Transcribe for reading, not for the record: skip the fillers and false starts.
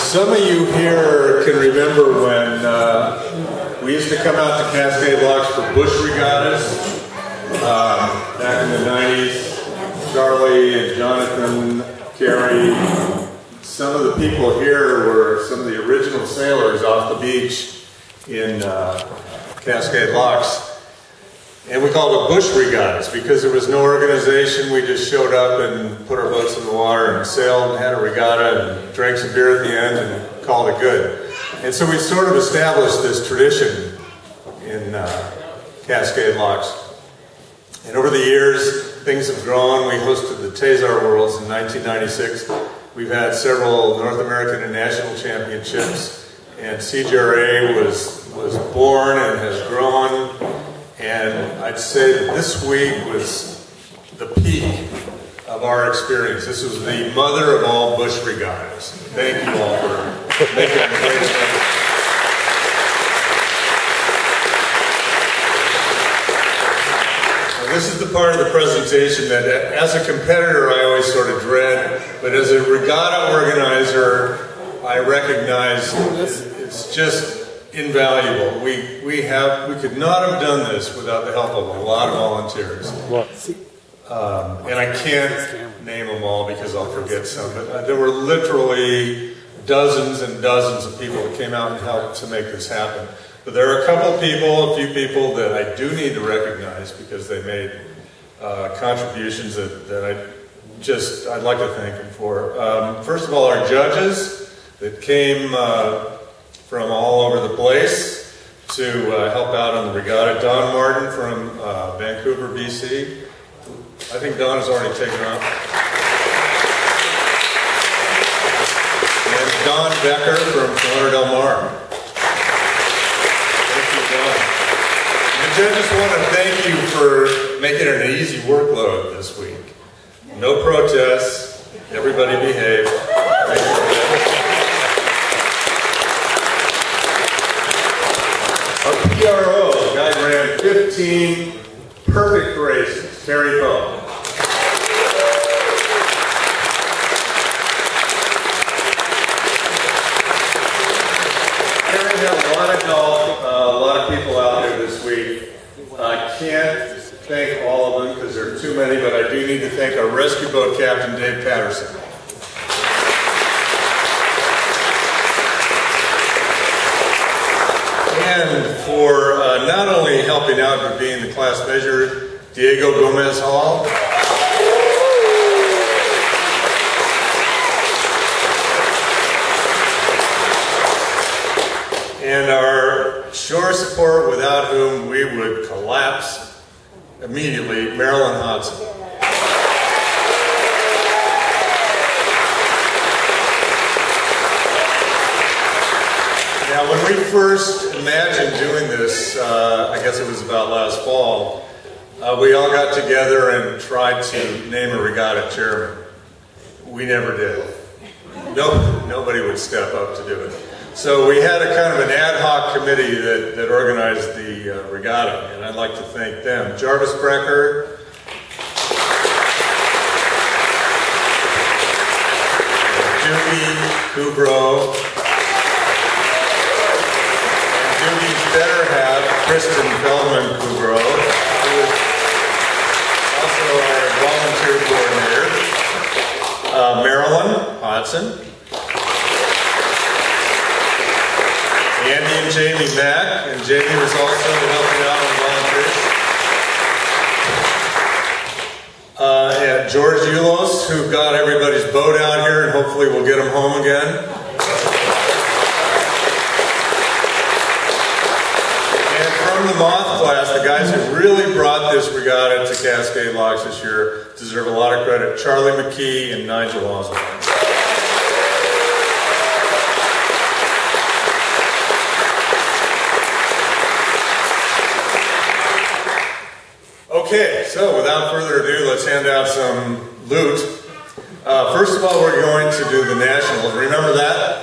Some of you here can remember when we used to come out to Cascade Locks for bush regattas back in the 90s. Charlie and Jonathan, Carrie, some of the people here were some of the original sailors off the beach in Cascade Locks. And we called it bush regattas because there was no organization. We just showed up and put our boats in the water and sailed and had a regatta and drank some beer at the end and called it good. And so we sort of established this tradition in Cascade Locks. And over the years, things have grown. We hosted the Tazar Worlds in 1996. We've had several North American and national championships. And CGRA was born and has grown. And I'd say that this week was the peak of our experience. This was the mother of all bush regattas. Thank you all for making it a great event. Now, this is the part of the presentation that as a competitor I always sort of dread, but as a regatta organizer I recognize it's just invaluable. We could not have done this without the help of a lot of volunteers. And I can't name them all because I'll forget some, but there were literally dozens and dozens of people that came out and helped to make this happen. But there are a few people that I do need to recognize because they made contributions that I'd like to thank them for. First of all, our judges that came from all over the place to help out on the regatta. Don Martin from Vancouver, BC. I think Don has already taken off. And Don Becker from Corona del Mar. Thank you, Don. And I just want to thank you for making it an easy workload this week. No protests. Everybody behave. Thank you for that. Our PRO, the guy ran 15 perfect races, Terry Poe. Terry had a lot of help, a lot of people out there this week. I can't thank all of them because there are too many, but I do need to thank our rescue boat captain, Dave Patterson. And for not only helping out but being the class measure, Diego Gomez Hall. And our shore support, without whom we would collapse immediately, Marilyn Hodson. Now, when we first imagined doing this, I guess it was about last fall, we all got together and tried to name a regatta chairman. We never did. Nobody would step up to do it. So we had a kind of an ad hoc committee that organized the regatta, and I'd like to thank them. Jarvis Brecker, Judy Kubro, better have Kristen Feldman Kubro, who is also our volunteer coordinator, Marilyn Hodson, Andy and Jamie Mack, and Jamie was also helping out on volunteers. And George Ulos, who got everybody's boat out here, and hopefully we'll get them home again. From the Moth class, the guys who really brought this regatta to Cascade Locks this year deserve a lot of credit. Charlie McKee and Nigel Oswald. Okay, so without further ado, let's hand out some loot. First of all, we're going to do the nationals. Remember that?